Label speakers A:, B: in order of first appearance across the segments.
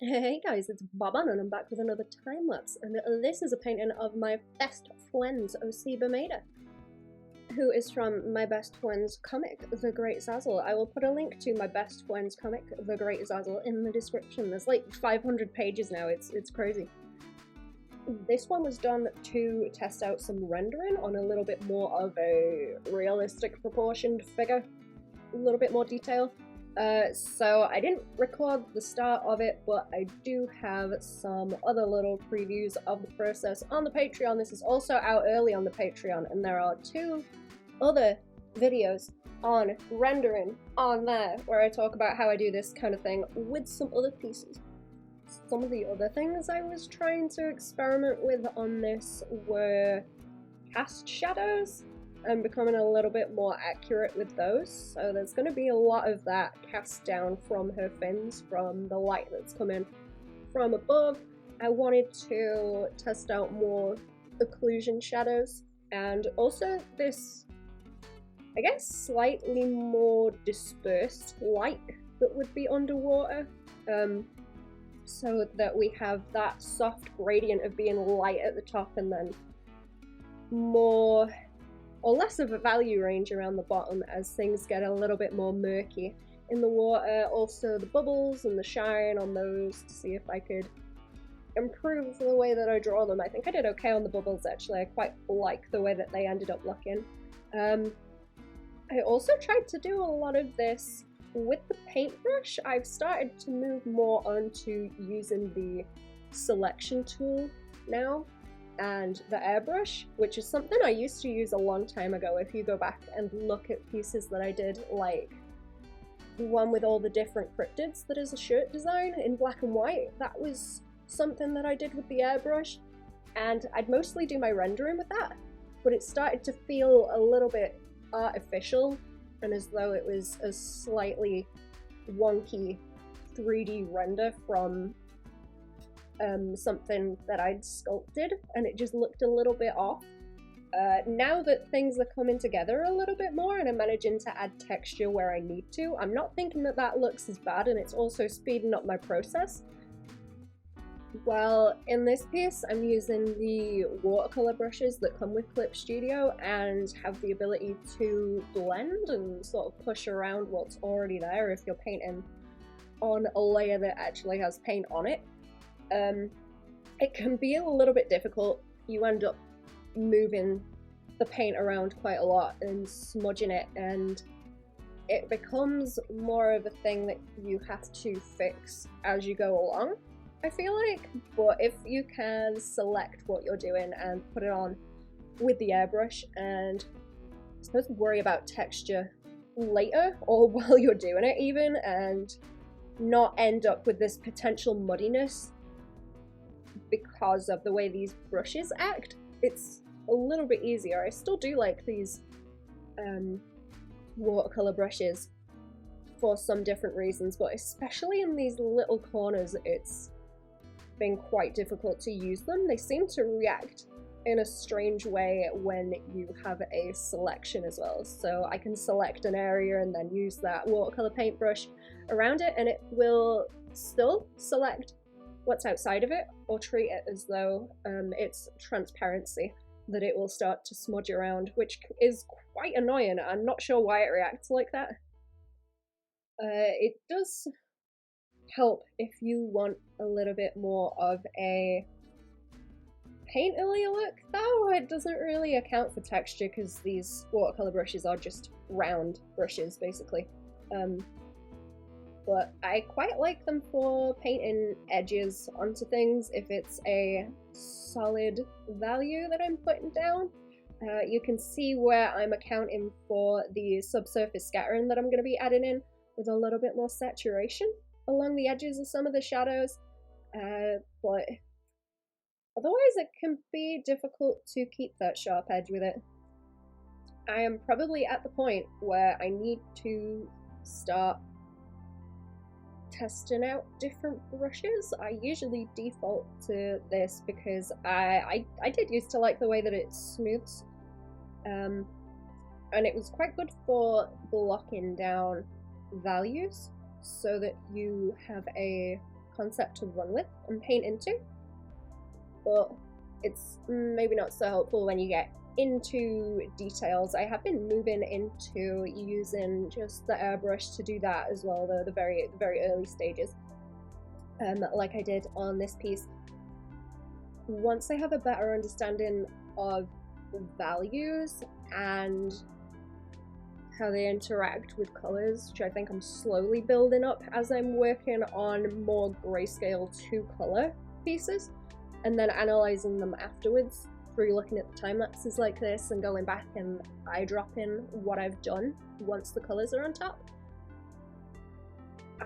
A: Hey guys, it's Baban and I'm back with another time lapse, and this is a painting of my best friend's Osiba Maida, who is from my best friend's comic, The Great Zazzle. I will put a link to my best friend's comic, The Great Zazzle, in the description. There's like 500 pages now, it's crazy. This one was done to test out some rendering on a little bit more of a realistic proportioned figure, a little bit more detail. So I didn't record the start of it, but I do have some other little previews of the process on the Patreon. This is also out early on the Patreon, and there are 2 other videos on rendering on there where I talk about how I do this kind of thing with some other pieces. Some of the other things I was trying to experiment with on this were cast shadows and becoming a little bit more accurate with those. So there's going to be a lot of that cast down from her fins, from the light that's coming from above. I wanted to test out more occlusion shadows and also this, I guess, slightly more dispersed light that would be underwater, so that we have that soft gradient of being light at the top and then more or less of a value range around the bottom as things get a little bit more murky in the water. Also the bubbles and the shine on those, to see if I could improve the way that I draw them. I think I did okay on the bubbles actually. I quite like the way that they ended up looking. I also tried to do a lot of this with the paintbrush. I've started to move more onto using the selection tool now and the airbrush, which is something I used to use a long time ago. If you go back and look at pieces that I did, like the one with all the different cryptids that is a shirt design in black and white, that was something that I did with the airbrush, and I'd mostly do my rendering with that, but it started to feel a little bit artificial and as though it was a slightly wonky 3D render from something that I'd sculpted, and it just looked a little bit off. Now that things are coming together a little bit more and I'm managing to add texture where I need to, I'm not thinking that that looks as bad, and it's also speeding up my process. Well, in this piece I'm using the watercolor brushes that come with Clip Studio and have the ability to blend and sort of push around what's already there if you're painting on a layer that actually has paint on it. It can be a little bit difficult. You end up moving the paint around quite a lot and smudging it, and it becomes more of a thing that you have to fix as you go along, I feel like. But if you can select what you're doing and put it on with the airbrush and I suppose worry about texture later or while you're doing it even, and not end up with this potential muddiness because of the way these brushes act, it's a little bit easier. I still do like these watercolor brushes for some different reasons, but especially in these little corners it's been quite difficult to use them. They seem to react in a strange way when you have a selection as well. So I can select an area and then use that watercolor paintbrush around it, and it will still select what's outside of it or treat it as though it's transparency, that it will start to smudge around, which is quite annoying. I'm not sure why it reacts like that. It does help if you want a little bit more of a painterly look, though. It doesn't really account for texture because these watercolor brushes are just round brushes basically. But I quite like them for painting edges onto things if it's a solid value that I'm putting down. You can see where I'm accounting for the subsurface scattering that I'm going to be adding in with a little bit more saturation along the edges of some of the shadows, but otherwise it can be difficult to keep that sharp edge with it. I am probably at the point where I need to start testing out different brushes. I usually default to this because I did used to like the way that it smooths, and it was quite good for blocking down values so that you have a concept to run with and paint into, but it's maybe not so helpful when you get into details. I have been moving into using just the airbrush to do that as well, though the very early stages, like I did on this piece. Once I have a better understanding of the values and how they interact with colors, which I think I'm slowly building up as I'm working on more Greyscale 2 color pieces, and then analyzing them afterwards through looking at the time lapses like this and going back and eyedropping what I've done once the colors are on top.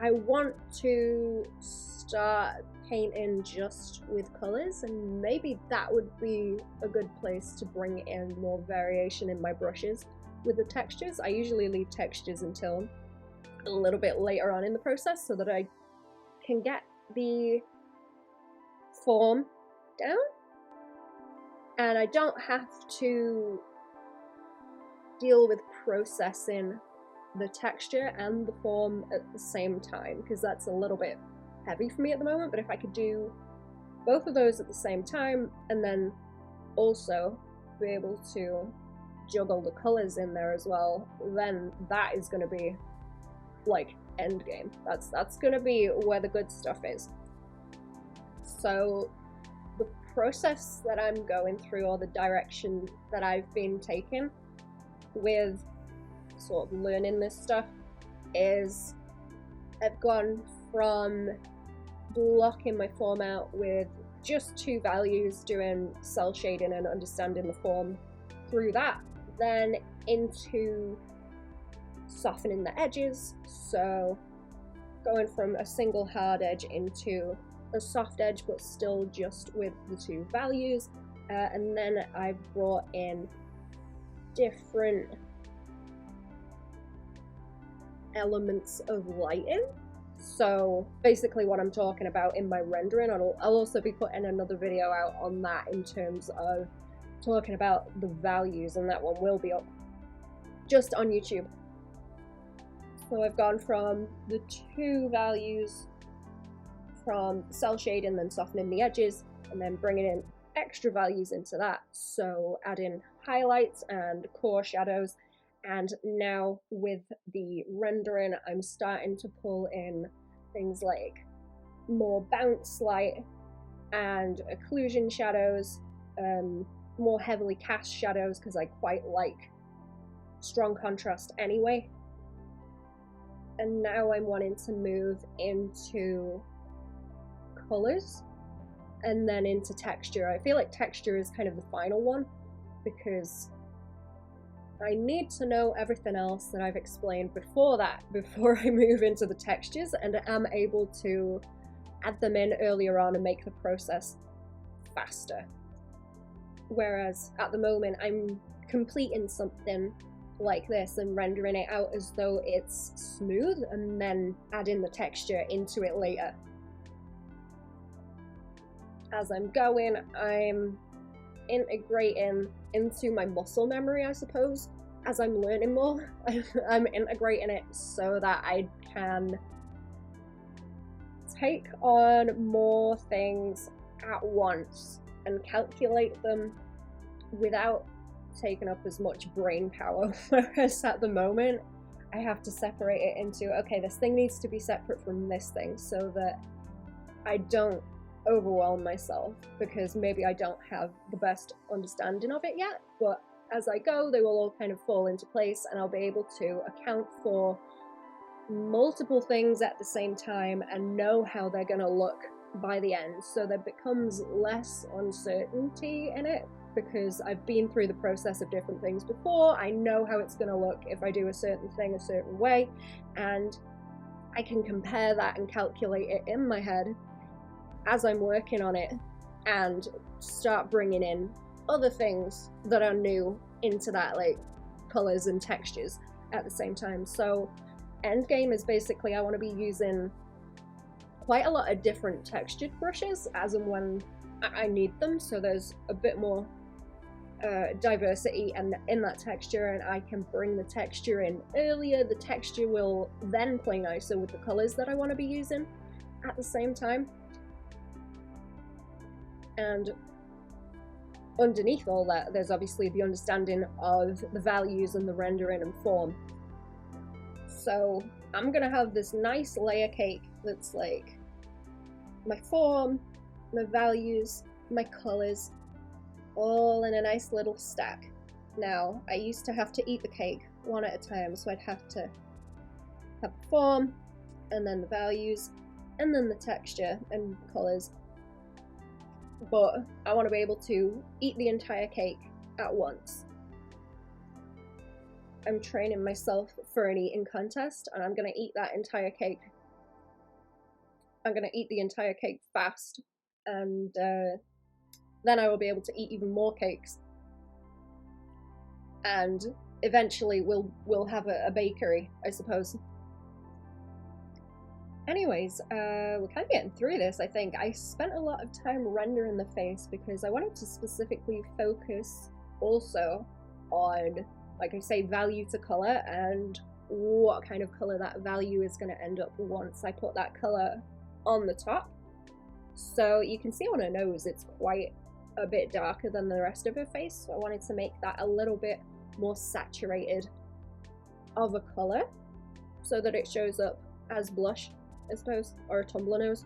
A: I want to start painting just with colors, and maybe that would be a good place to bring in more variation in my brushes. With the textures, I usually leave textures until a little bit later on in the process so that I can get the form down and I don't have to deal with processing the texture and the form at the same time, because that's a little bit heavy for me at the moment. But if I could do both of those at the same time and then also be able to juggle the colors in there as well, then that is going to be like end game. That's going to be where the good stuff is. So the process that I'm going through, or the direction that I've been taking with sort of learning this stuff, is I've gone from blocking my form out with just 2 values, doing cell shading and understanding the form through that, then into softening the edges, so going from a single hard edge into a soft edge but still just with the 2 values, and then I've brought in different elements of lighting. So basically what I'm talking about in my rendering, I'll also be putting another video out on that in terms of talking about the values, and that one will be up just on YouTube. So I've gone from the 2 values, from cell shading, then softening the edges, and then bringing in extra values into that, so adding highlights and core shadows. And now with the rendering, I'm starting to pull in things like more bounce light and occlusion shadows, more heavily cast shadows, because I quite like strong contrast anyway. And now I'm wanting to move into colors and then into texture. I feel like texture is kind of the final one, because I need to know everything else that I've explained before I move into the textures, and am able to add them in earlier on and make the process faster. Whereas at the moment I'm completing something like this and rendering it out as though it's smooth, and then adding the texture into it later. As I'm going, I'm integrating into my muscle memory, I suppose. As I'm learning more, I'm integrating it so that I can take on more things at once and calculate them without taking up as much brain power. Whereas at the moment, I have to separate it into, okay, this thing needs to be separate from this thing, so that I don't overwhelm myself, because maybe I don't have the best understanding of it yet, but as I go they will all kind of fall into place, and I'll be able to account for multiple things at the same time and know how they're going to look by the end, so there becomes less uncertainty in it, because I've been through the process of different things before. I know how it's going to look if I do a certain thing a certain way, and I can compare that and calculate it in my head as I'm working on it, and start bringing in other things that are new into that, like colors and textures at the same time. So endgame is basically, I want to be using quite a lot of different textured brushes as and when I need them, so there's a bit more diversity and in that texture, and I can bring the texture in earlier. The texture will then play nicer with the colors that I want to be using, at the same time. And underneath all that, there's obviously the understanding of the values and the rendering and form. So I'm gonna have this nice layer cake that's like my form, my values, my colors, all in a nice little stack. Now, I used to have to eat the cake one at a time, so I'd have to have the form, and then the values, and then the texture and colors. But I want to be able to eat the entire cake at once. I'm training myself for an eating contest, and I'm going to eat that entire cake. I'm going to eat the entire cake fast, and then I will be able to eat even more cakes. And eventually we'll have a bakery, I suppose. Anyways, we're kind of getting through this, I think. I spent a lot of time rendering the face because I wanted to specifically focus also on, like I say, value to color and what kind of color that value is going to end up once I put that color on the top. So you can see on her nose it's quite a bit darker than the rest of her face, so I wanted to make that a little bit more saturated of a color so that it shows up as blush, I suppose, or a tumbler nose.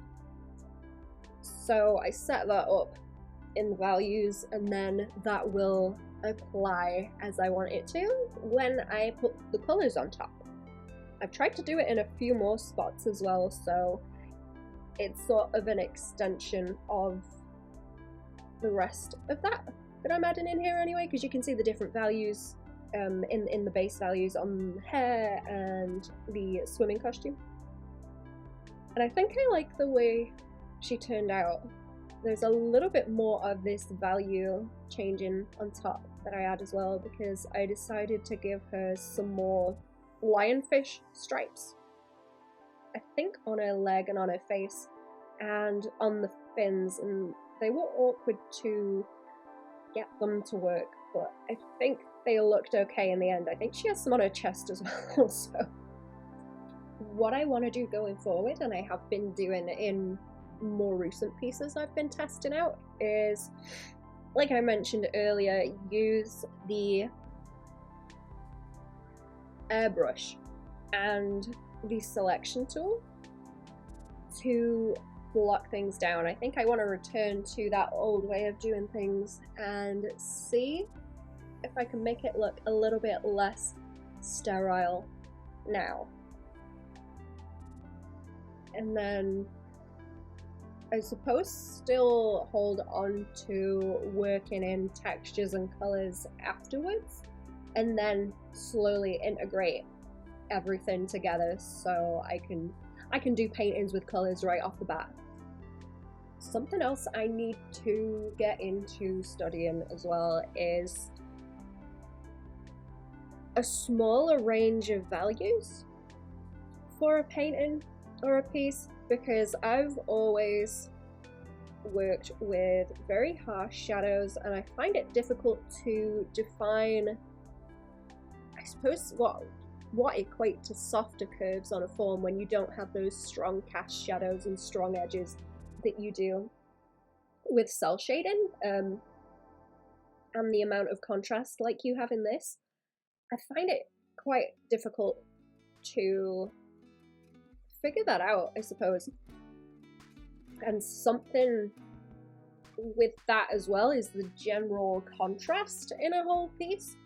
A: So I set that up in the values, and then that will apply as I want it to when I put the colors on top. I've tried to do it in a few more spots as well, so it's sort of an extension of the rest of that I'm adding in here anyway, because you can see the different values in the base values on the hair and the swimming costume. And I think I like the way she turned out. There's a little bit more of this value changing on top that I add as well, because I decided to give her some more lionfish stripes, I think, on her leg and on her face and on the fins, and they were awkward to get them to work, but I think they looked okay in the end. I think she has some on her chest as well. So what I want to do going forward, and I have been doing in more recent pieces I've been testing out, is, like I mentioned earlier, use the airbrush and the selection tool to block things down. I think I want to return to that old way of doing things and see if I can make it look a little bit less sterile now. And then I suppose still hold on to working in textures and colors afterwards, and then slowly integrate everything together so I can do paintings with colors right off the bat. Something else I need to get into studying as well is a smaller range of values for a painting or a piece, because I've always worked with very harsh shadows and I find it difficult to define, I suppose, what equate to softer curves on a form when you don't have those strong cast shadows and strong edges that you do with cell shading, and the amount of contrast like you have in this. I find it quite difficult to figure that out, I suppose. And something with that as well is the general contrast in a whole piece.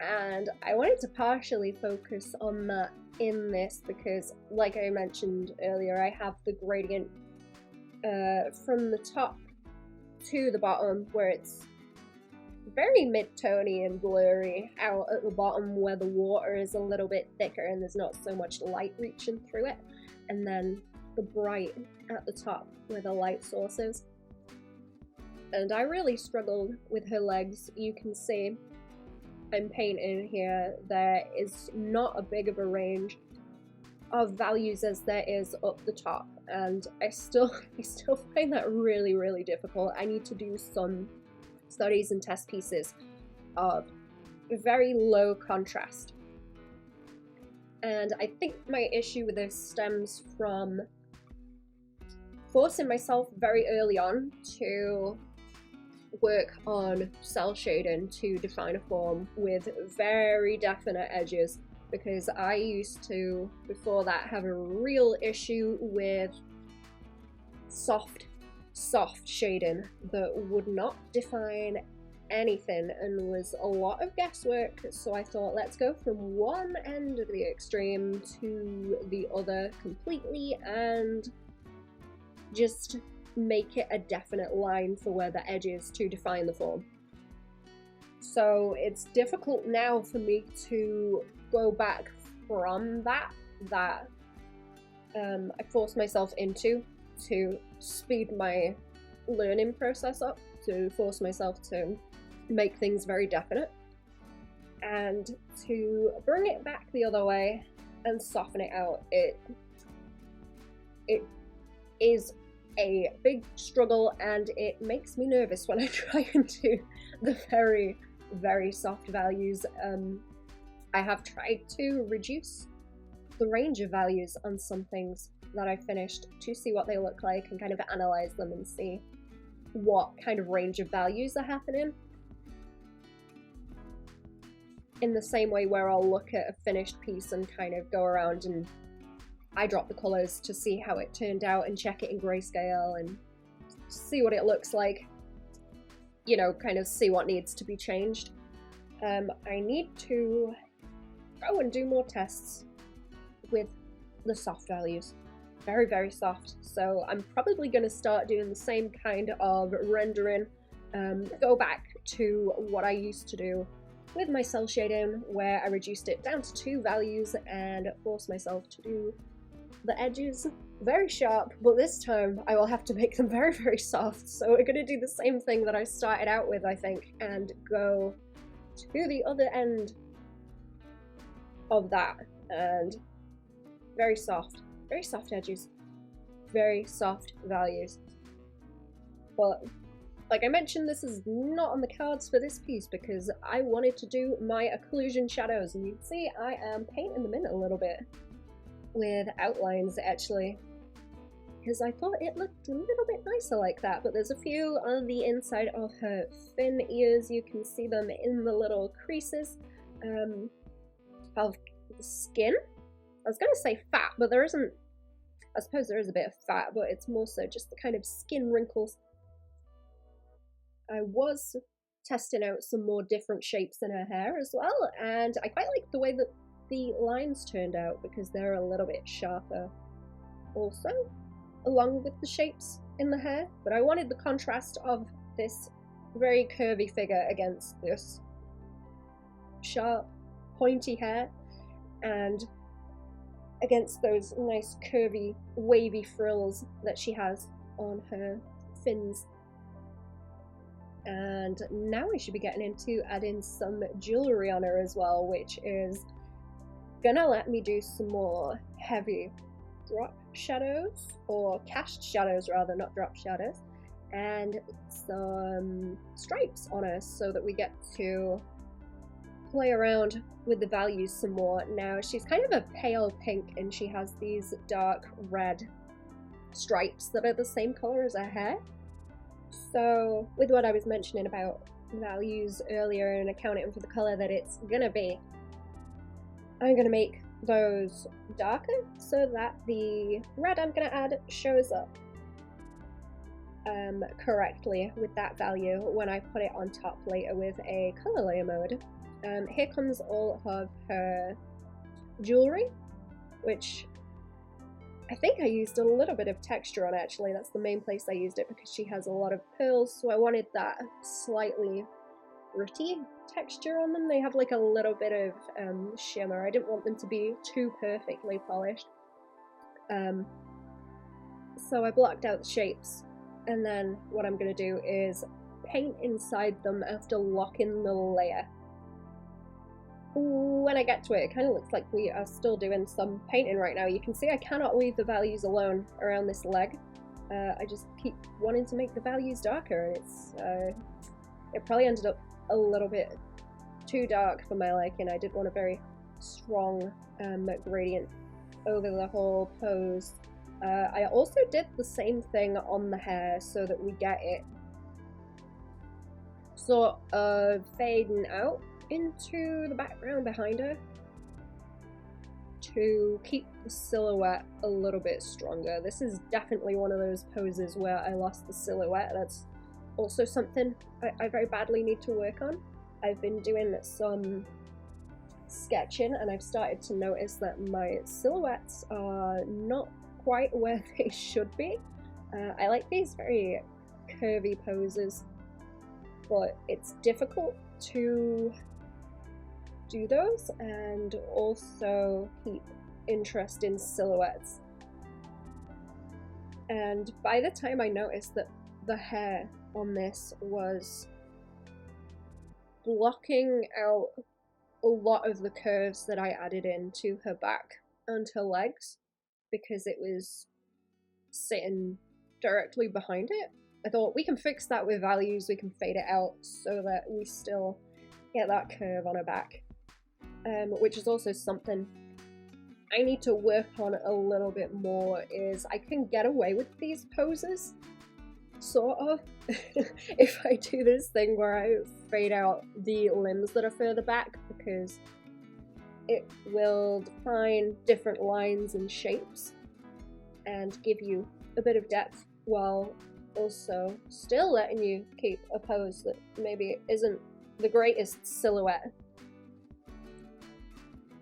A: And I wanted to partially focus on that in this because, like I mentioned earlier, I have the gradient from the top to the bottom where it's very mid-tony and blurry out at the bottom where the water is a little bit thicker and there's not so much light reaching through it, and then the bright at the top where the light source is. And I really struggled with her legs. You can see I'm painting here, there is not a big of a range of values as there is up the top, and I still find that really, really difficult. I need to do some studies and test pieces of very low contrast. And I think my issue with this stems from forcing myself very early on to work on cell shading to define a form with very definite edges, because I used to, before that, have a real issue with soft shading that would not define anything and was a lot of guesswork. So I thought, let's go from one end of the extreme to the other completely and just make it a definite line for where the edge is to define the form. So it's difficult now for me to go back from that I forced myself into, to speed my learning process up, to force myself to make things very definite, and to bring it back the other way and soften it out. It is a big struggle, and it makes me nervous when I try and do the very, very soft values. I have tried to reduce the range of values on some things that I finished to see what they look like and kind of analyze them and see what kind of range of values are happening. In the same way where I'll look at a finished piece and kind of go around and I drop the colors to see how it turned out and check it in Greyscale and see what it looks like, you know, kind of see what needs to be changed. I need to go and do more tests with the soft values. Very, very soft. So I'm probably going to start doing the same kind of rendering, go back to what I used to do with my cell shading, where I reduced it down to 2 values and forced myself to do the edges very sharp, but this time I will have to make them very, very soft. So we're going to do the same thing that I started out with, I think, and go to the other end of that, and very soft edges, very soft values. But like I mentioned, this is not on the cards for this piece because I wanted to do my occlusion shadows, and you can see I am painting them in a little bit with outlines actually, because I thought it looked a little bit nicer like that. But there's a few on the inside of her fin ears. You can see them in the little creases of the skin. I was going to say fat, but there isn't. I suppose there is a bit of fat, but it's more so just the kind of skin wrinkles. I was testing out some more different shapes in her hair as well, and I quite like the way that the lines turned out because they're a little bit sharper also, along with the shapes in the hair. But I wanted the contrast of this very curvy figure against this sharp, pointy hair, and against those nice curvy, wavy frills that she has on her fins. And now we should be getting into adding some jewellery on her as well, which is gonna let me do some more heavy drop shadows, or cast shadows rather, not drop shadows, and some stripes on her so that we get to play around with the values some more. Now she's kind of a pale pink and she has these dark red stripes that are the same colour as her hair. So with what I was mentioning about values earlier and accounting for the colour that it's gonna be, I'm gonna make those darker so that the red I'm gonna add shows up correctly with that value when I put it on top later with a colour layer mode. Here comes all of her jewellery, which I think I used a little bit of texture on actually. That's the main place I used it because she has a lot of pearls, so I wanted that slightly gritty texture on them. They have like a little bit of shimmer. I didn't want them to be too perfectly polished. So I blocked out the shapes, and then what I'm going to do is paint inside them after locking the layer. When I get to it, it kind of looks like we are still doing some painting right now. You can see I cannot leave the values alone around this leg. I just keep wanting to make the values darker, and it probably ended up a little bit too dark for my liking. I did want a very strong gradient over the whole pose, I also did the same thing on the hair so that we get it sort of fading out into the background behind her to keep the silhouette a little bit stronger. This is definitely one of those poses where I lost the silhouette. That's also something I very badly need to work on. I've been doing some sketching and I've started to notice that my silhouettes are not quite where they should be. I like these very curvy poses, but it's difficult to do those and also keep interest in silhouettes. And by the time I noticed that the hair on this was blocking out a lot of the curves that I added into her back and her legs, because it was sitting directly behind it, I thought we can fix that with values, we can fade it out so that we still get that curve on her back. Which is also something I need to work on a little bit more, is I can get away with these poses, sort of, if I do this thing where I fade out the limbs that are further back, because it will define different lines and shapes and give you a bit of depth while also still letting you keep a pose that maybe isn't the greatest silhouette.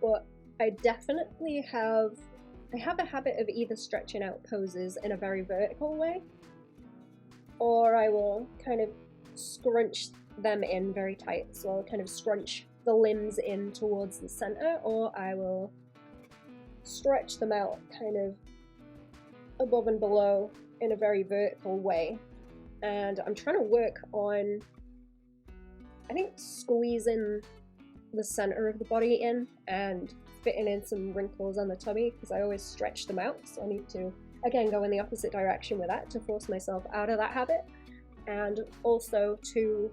A: But I definitely have a habit of either stretching out poses in a very vertical way, or I will kind of scrunch them in very tight. So I'll kind of scrunch the limbs in towards the center, or I will stretch them out kind of above and below in a very vertical way. And I'm trying to work on, I think, squeezing the center of the body in and fitting in some wrinkles on the tummy, because I always stretch them out, so I need to again go in the opposite direction with that to force myself out of that habit, and also to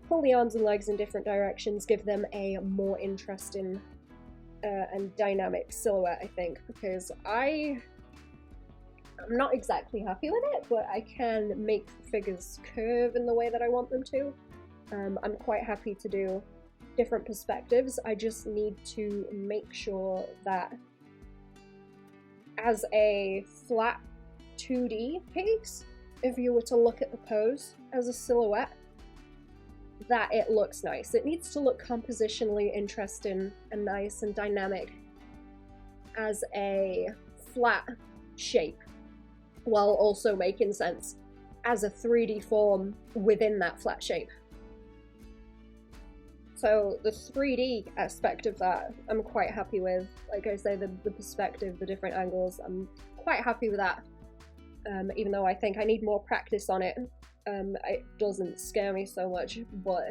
A: pull the arms and legs in different directions, give them a more interesting and dynamic silhouette, I think, because I'm not exactly happy with it, but I can make the figures curve in the way that I want them to. I'm quite happy to do different perspectives. I just need to make sure that as a flat 2D piece, if you were to look at the pose as a silhouette, that it looks nice. It needs to look compositionally interesting and nice and dynamic as a flat shape, while also making sense as a 3D form within that flat shape. So the 3D aspect of that, I'm quite happy with. Like I say, the perspective, the different angles, I'm quite happy with that. Even though I think I need more practice on it. It doesn't scare me so much, but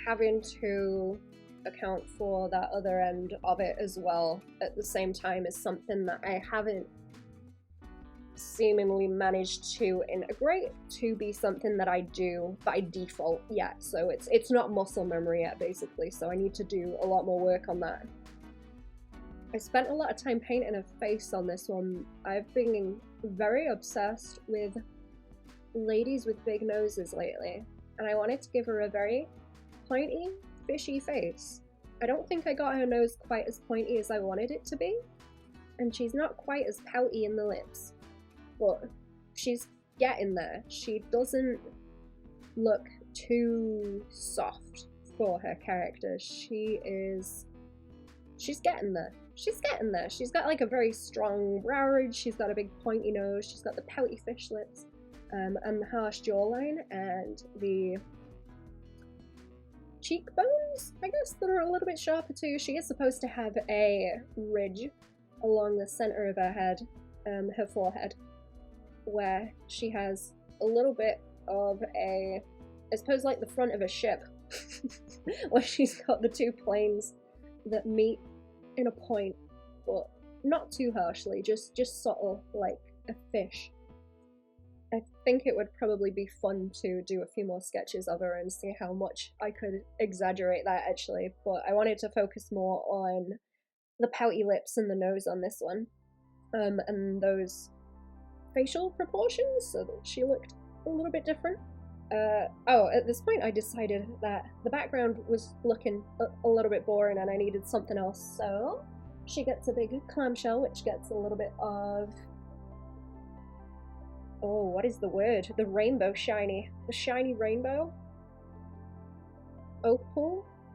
A: having to account for that other end of it as well at the same time is something that I haven't seemingly managed to integrate to be something that I do by default yet. So it's not muscle memory yet, basically, so I need to do a lot more work on that. I spent a lot of time painting a face on this one. I've been very obsessed with ladies with big noses lately, and I wanted to give her a very pointy, fishy face. I don't think I got her nose quite as pointy as I wanted it to be, and she's not quite as pouty in the lips, but she's getting there. She doesn't look too soft for her character. She's getting there. She's getting there. She's got like a very strong brow ridge, she's got a big pointy nose, she's got the pouty fish lips, and the harsh jawline, and the cheekbones, I guess, that are a little bit sharper too. She is supposed to have a ridge along the center of her head, her forehead, where she has a little bit of a, I suppose, like the front of a ship, where she's got the two planes that meet in a point, but not too harshly, just subtle, like a fish. I think it would probably be fun to do a few more sketches of her and see how much I could exaggerate that, actually, but I wanted to focus more on the pouty lips and the nose on this one. and those facial proportions so that she looked a little bit different. At this point I decided that the background was looking a little bit boring and I needed something else, so she gets a big clamshell which gets a little bit of, oh, what is the word? The rainbow shiny. The shiny rainbow?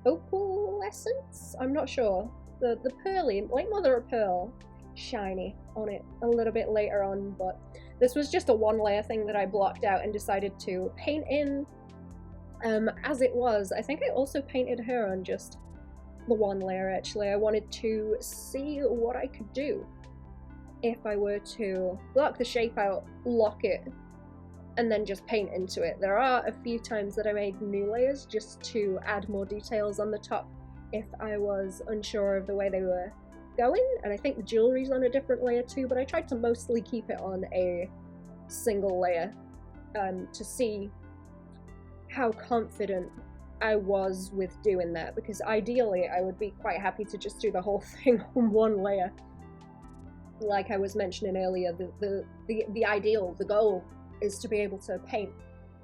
A: Opalescence? I'm not sure. The pearly, like mother of pearl, shiny on it a little bit later on, but this was just a one layer thing that I blocked out and decided to paint in as it was. I think I also painted her on just the one layer actually. I wanted to see what I could do if I were to block the shape out, lock it, and then just paint into it. There are a few times that I made new layers just to add more details on the top if I was unsure of the way they were going, and I think the jewelry's on a different layer too, but I tried to mostly keep it on a single layer to see how confident I was with doing that, because ideally I would be quite happy to just do the whole thing on one layer. Like I was mentioning earlier, the ideal, the goal, is to be able to paint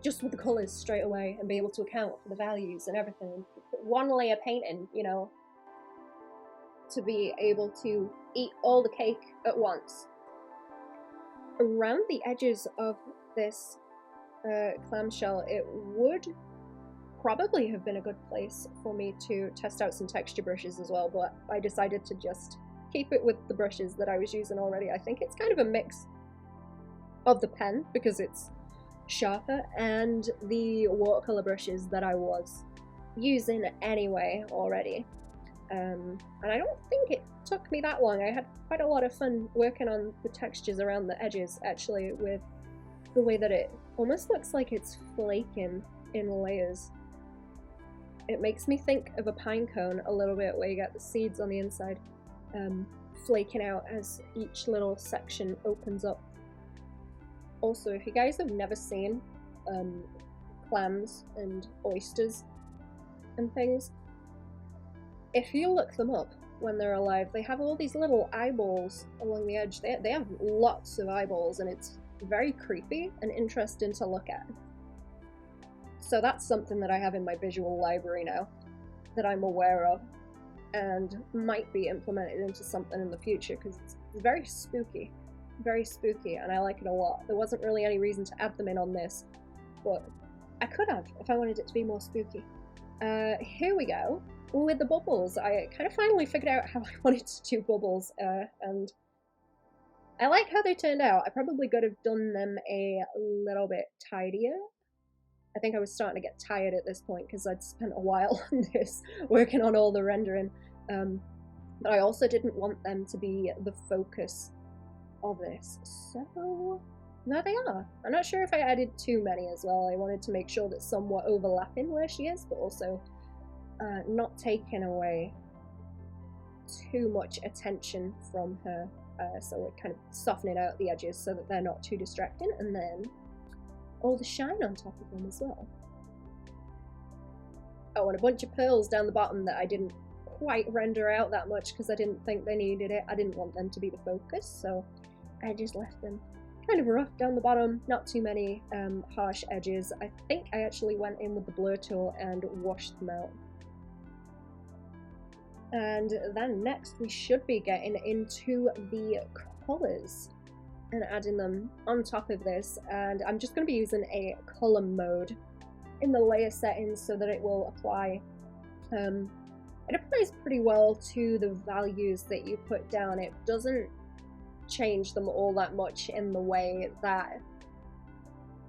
A: just with the colours straight away and be able to account for the values and everything. One layer painting, you know, to be able to eat all the cake at once. Around the edges of this clamshell, it would probably have been a good place for me to test out some texture brushes as well, but I decided to just keep it with the brushes that I was using already. I think it's kind of a mix of the pen, because it's sharper, and the watercolor brushes that I was using anyway already. And I don't think it took me that long. I had quite a lot of fun working on the textures around the edges, actually, with the way that it almost looks like it's flaking in layers. It makes me think of a pine cone a little bit, where you get the seeds on the inside flaking out as each little section opens up. Also, if you guys have never seen clams and oysters and things, if you look them up when they're alive, they have all these little eyeballs along the edge. They have lots of eyeballs, and it's very creepy and interesting to look at. So that's something that I have in my visual library now that I'm aware of and might be implemented into something in the future, because it's very spooky, and I like it a lot. There wasn't really any reason to add them in on this, but I could have if I wanted it to be more spooky. Here we go. With the bubbles, I kind of finally figured out how I wanted to do bubbles, and I like how they turned out. I probably could have done them a little bit tidier. I think I was starting to get tired at this point because I'd spent a while on this, working on all the rendering, but I also didn't want them to be the focus of this, so there they are. I'm not sure if I added too many as well. I wanted to make sure that some were overlapping where she is, but also not taking away too much attention from her, so we're kind of softening out the edges so that they're not too distracting, and then all the shine on top of them as well. Oh, and a bunch of pearls down the bottom that I didn't quite render out that much because I didn't think they needed it. I didn't want them to be the focus, so I just left them kind of rough down the bottom, not too many harsh edges. I think I actually went in with the blur tool and washed them out. And then next we should be getting into the colours and adding them on top of this, and I'm just going to be using a colour mode in the layer settings so that it will apply. It applies pretty well to the values that you put down. It doesn't change them all that much in the way that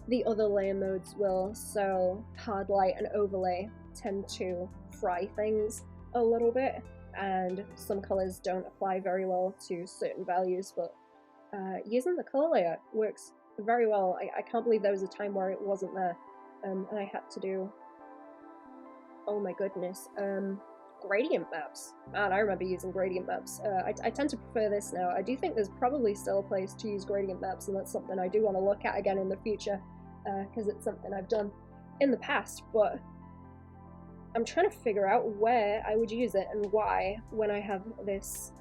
A: the other layer modes will, so hard light and overlay tend to fry things a little bit, and some colours don't apply very well to certain values, but using the colour layer works very well. I can't believe there was a time where it wasn't there, and I had to do, oh my goodness, gradient maps. Man, I remember using gradient maps. I tend to prefer this now. I do think there's probably still a place to use gradient maps, and that's something I do want to look at again in the future, because it's something I've done in the past, but I'm trying to figure out where I would use it and why when I have this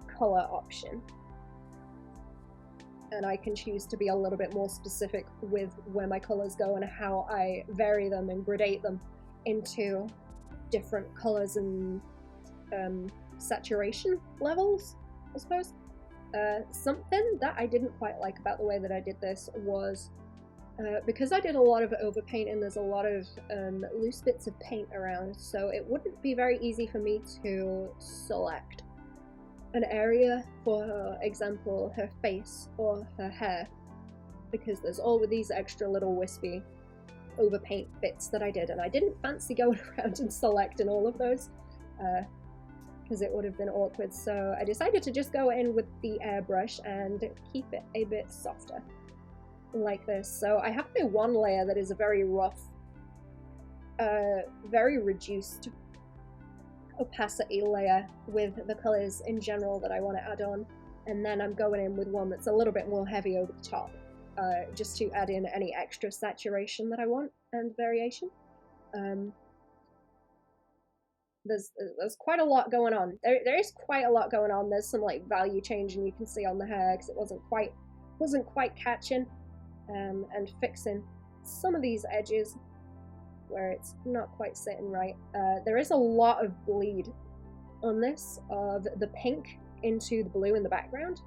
A: colour option. and I can choose to be a little bit more specific with where my colors go and how I vary them and gradate them into different colors and saturation levels, I suppose. Something that I didn't quite like about the way that I did this was because I did a lot of overpainting, there's a lot of loose bits of paint around, so it wouldn't be very easy for me to select an area, for example, her face or her hair, because there's all with these extra little wispy overpaint bits that I did, and I didn't fancy going around and selecting all of those because it would have been awkward, so I decided to just go in with the airbrush and keep it a bit softer like this. So I have my one layer that is a very rough, very reduced opacity layer with the colors in general that I want to add on, and then I'm going in with one that's a little bit more heavy over the top, just to add in any extra saturation that I want and variation. There's quite a lot going on. There is quite a lot going on. There's some like value change, and you can see on the hair because it wasn't quite catching, and fixing some of these edges where it's not quite sitting right. There is a lot of bleed on this of the pink into the blue in the background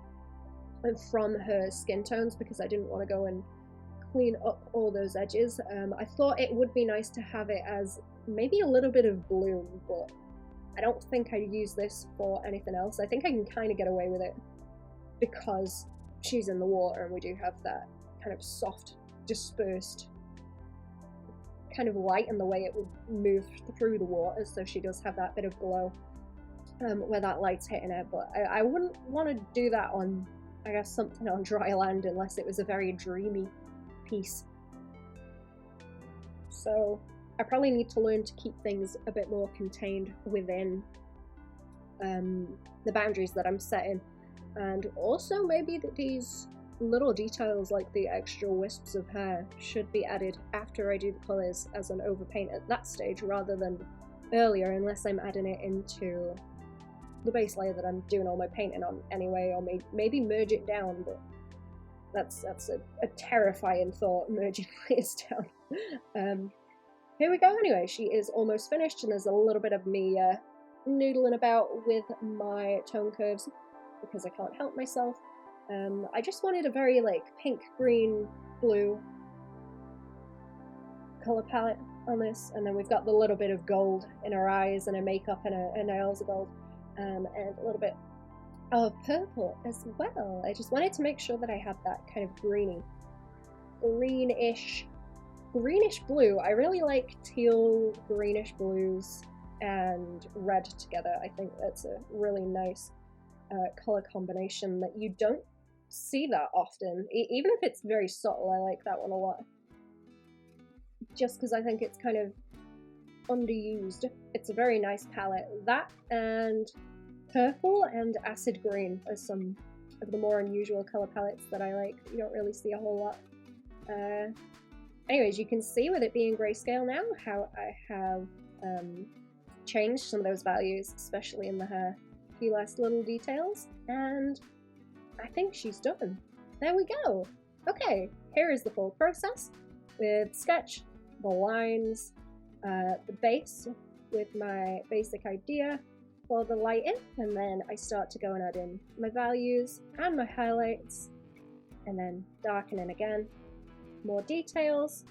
A: and from her skin tones, because I didn't want to go and clean up all those edges. I thought it would be nice to have it as maybe a little bit of bloom, but I don't think I'd use this for anything else. I think I can kind of get away with it because she's in the water and we do have that kind of soft, dispersed kind of light in the way it would move through the water, so she does have that bit of glow where that light's hitting her, but I wouldn't want to do that on, I guess, something on dry land unless it was a very dreamy piece. So I probably need to learn to keep things a bit more contained within the boundaries that I'm setting, and also maybe that these little details like the extra wisps of hair should be added after I do the colours as an overpaint at that stage rather than earlier, unless I'm adding it into the base layer that I'm doing all my painting on anyway, or maybe merge it down, but that's a terrifying thought, merging layers down. Here we go anyway, she is almost finished, and there's a little bit of me noodling about with my tone curves because I can't help myself. I just wanted a very like pink, green, blue colour palette on this, and then we've got the little bit of gold in her eyes and her makeup and her nails are gold, and a little bit of purple as well. I just wanted to make sure that I had that kind of greenish blue. I really like teal, greenish blues and red together. I think that's a really nice colour combination that you don't see that often, even if it's very subtle. I like that one a lot, just because I think it's kind of underused. It's a very nice palette. That and purple and acid green are some of the more unusual colour palettes that I like. You don't really see a whole lot. Anyways, you can see with it being grayscale now how I have changed some of those values, especially in the hair. A few last little details, and I think she's done. There we go. Okay, here is the full process with sketch, the lines, the base with my basic idea for the lighting, and then I start to go and add in my values and my highlights, and then darkening again, more details,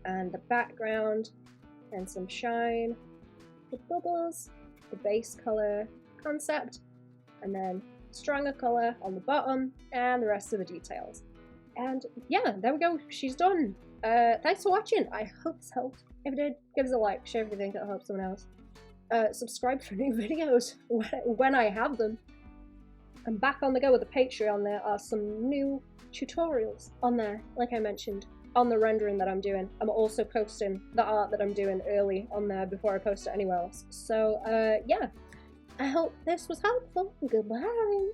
A: and the background, and some shine, the bubbles, the base color concept, and then stronger color on the bottom, and the rest of the details. And yeah, there we go, she's done. Thanks for watching. I hope this helped. If it did, give us a like, share if you think it'll help someone else. Subscribe for new videos when I have them. I'm back on the go with the Patreon. There are some new tutorials on there, like I mentioned, on the rendering that I'm doing. I'm also posting the art that I'm doing early on there before I post it anywhere else. So yeah, I hope this was helpful. Goodbye.